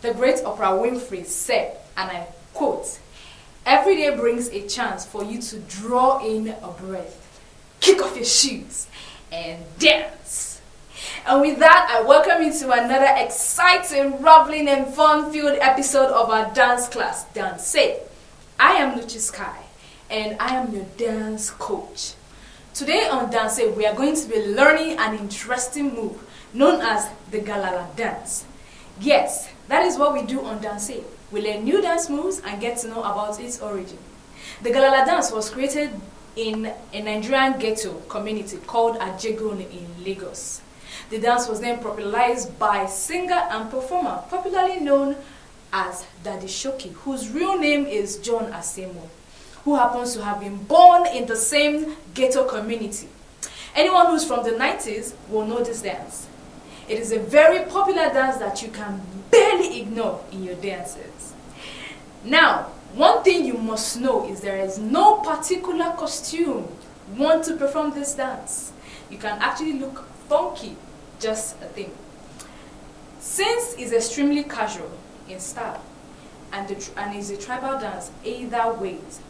The great Oprah Winfrey said, and I quote, "Every day brings a chance for you to draw in a breath, kick off your shoes, and dance." And with that, I welcome you to another exciting, rumbling, and fun-filled episode of our dance class, Dance. I am LuchiSky, and I am your dance coach. Today on Dance, we are going to be learning an interesting move known as the Galala dance. Yes, that is what we do on Dance. We learn new dance moves and get to know about its origin. The Galala dance was created in a Nigerian ghetto community called Ajegun in Lagos. The dance was then popularized by singer and performer popularly known as Daddy Shoki, whose real name is John Asemo, who happens to have been born in the same ghetto community. Anyone who's from the 90s will know this dance. It is a very popular dance that you can barely ignore in your dances. Now, one thing you must know is there is no particular costume worn to perform this dance. You can actually look funky, just a thing. Since it's extremely casual in style and is a tribal dance either ways,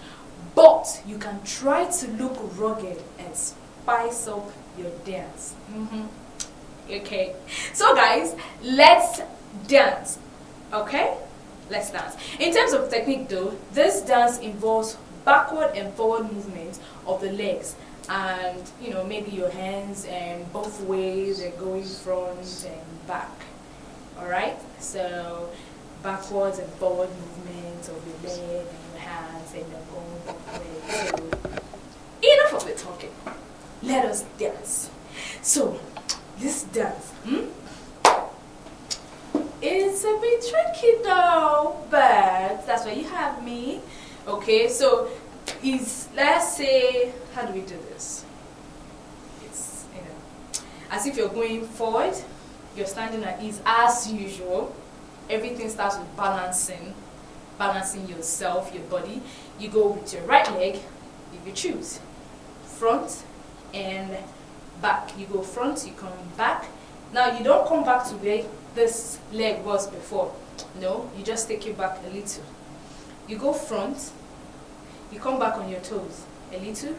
but you can try to look rugged and spice up your dance. Okay, so guys, let's dance. Okay, let's dance. In terms of technique though, this dance involves backward and forward movements of the legs, and maybe your hands and both ways and going front and back. All right, so backwards and forward movements of your leg and your hands, and then going both ways. So enough of the talking, let us dance. So this dance, it's a bit tricky though, but that's why you have me. Okay, so let's say, how do we do this? It's as if you're going forward, you're standing at ease as usual. Everything starts with balancing yourself, your body. You go with your right leg if you choose, front and back. You go front, you come back. Now you don't come back to where this leg was before. No, you just take it back a little. You go front, you come back on your toes a little,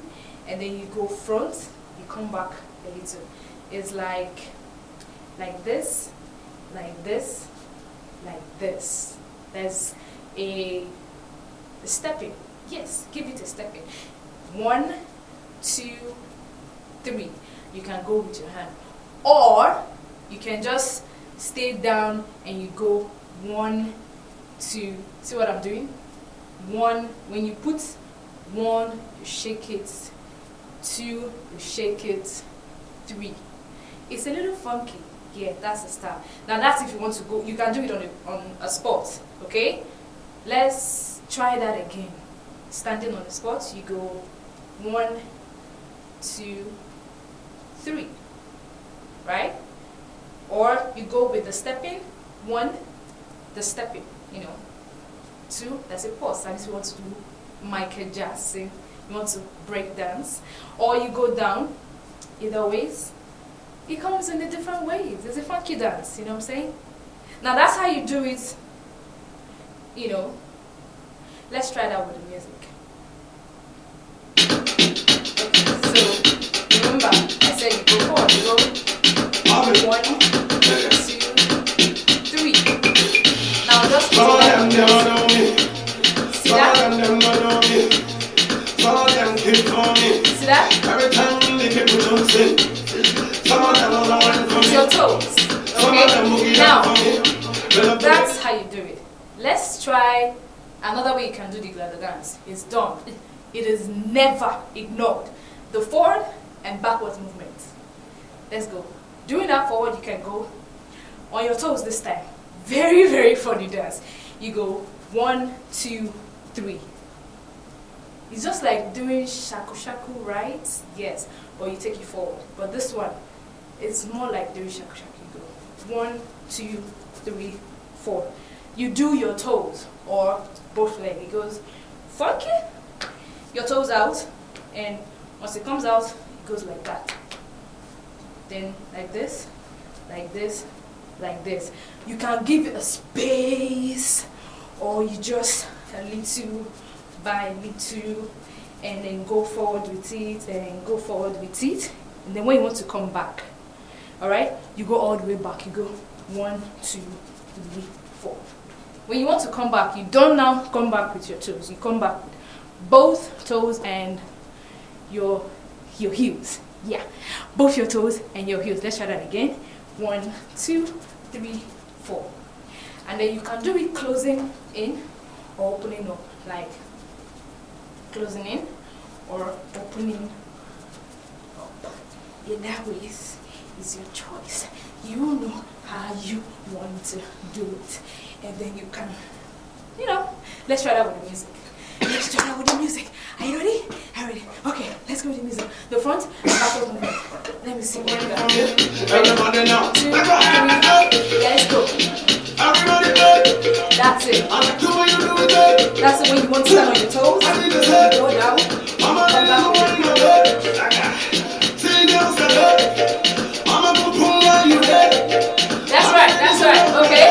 and then you go front, you come back a little. It's like this, like this, like this. There's a stepping. Yes, give it a stepping. 1, 2, 3. You can go with your hand, or you can just stay down and you go 1, 2. See what I'm doing? 1, when you put 1, you shake it. 2, you shake it. 3. It's a little funky. Yeah, that's the style. Now that's if you want to go. You can do it on a spot. Okay, let's try that again. Standing on the spot, you go 1, 2, 3, right? Or you go with the stepping. 1, the stepping, 2, that's a pause. That is, you want to do Michael Jackson, you want to break dance. Or you go down. Either ways, it comes in a different ways. It's a funky dance, you know what I'm saying? Now that's how you do it, Let's try that with the music. Okay, so remember, I said you go forward, you go 1, 2, 3. Now just see that? Every time they get put on sin, some of them are with your toes. Okay? Now, that's how you do it. Let's try another way you can do the Galala dance. It's done. It is never ignored. The forward and backwards movement. Let's go. Doing that forward, you can go on your toes this time. Very, very funny dance. You go 1, 2, 3. It's just like doing shaku shaku, right? Yes, or you take it forward. But this one, it's more like doing shaku shaku. You go 1, 2, 3, 4. You do your toes or both legs. It goes funky. Your toes out, and once it comes out, it goes like that. Then like this, like this, like this. You can give it a space or you just a little by little and then go forward with it and go forward with it, and then when you want to come back, all right, you go all the way back. You go 1, 2, 3, 4. When you want to come back, you don't now come back with your toes. You come back with both toes and your heels. Yeah, both your toes and your heels. Let's try that again. 1, 2, 3, 4. And then you can do it closing in or opening up, like closing in or opening up. Either way is your choice. You know how you want to do it, and then you can, let's try that with the music. Let's try that with the music. Are you ready? I'm ready. Okay, let's go with the music. The front and back of the movement. Let me see what we got. Everybody now. 2, 3, let's go. Everybody go. That's it. I like the way you do it. That's the way you want to stand on your toes. Go down. Mama, Come down. Sing down, step up. Mama, put on you head. That's right, okay?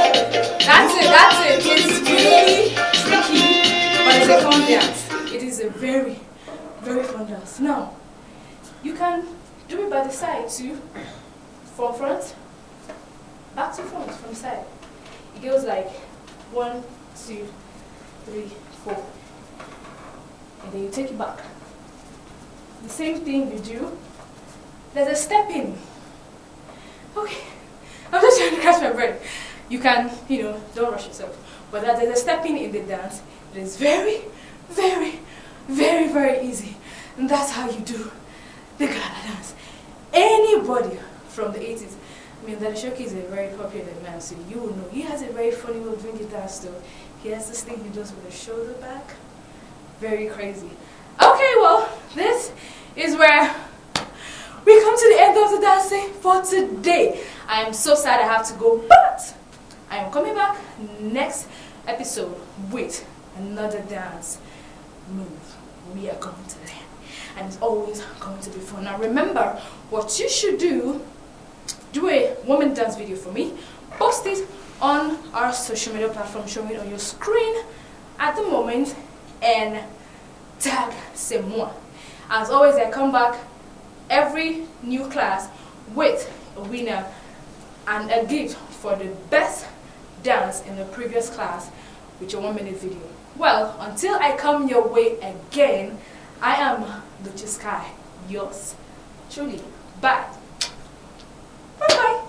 That's it. It's really tricky, but it's a fun dance. It is a very, very fun dance. Now, you can do it by the side too. From front, back to front, from side. It goes like 1, 2, 3, 4. And then you take it back. The same thing you do. There's a step in. Okay. I'm just trying to catch my breath. You can, don't rush yourself. But there's a stepping in the dance. It is very, very, very, very easy. And that's how you do the Gala dance. Anybody from the 80s, Daddy Shoki is a very popular man, so you will know. He has a very funny way of doing the dance though. He has this thing he does with his shoulder back. Very crazy. Okay, well, this is where we come to the end of the dancing for today. I am so sad I have to go, but I am coming back next episode with another dance move we are going to learn. And it's always going to be fun. Now remember, what you should do a woman dance video for me, post it on our social media platform showing on your screen at the moment, and tag Semua. As always, I come back every new class with a winner and a gift for the best dance in the previous class with your 1-minute video. Well, until I come your way again, I am LuchiSky, yours truly. Bye. Bye-bye.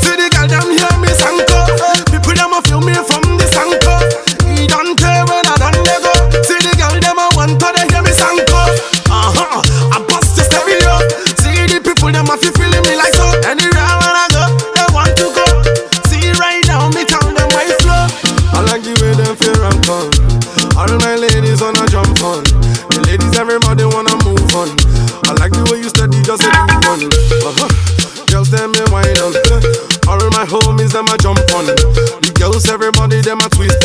See the girl them hear me Sanko. People them a feel me from the Sanko. He don't care when I done they go. See the girl them a want to they hear me Sanko. I bust the stereo. See the people them a feel feeling me like so. Anywhere when I go, they want to go. See right now me tell them my flow. I like the way them feel and come. All my ladies wanna jump on. The ladies everybody wanna move on. I like the way you steady just a do one. Girls them me wine on. All my homies them a jump on. The girls everybody them a twist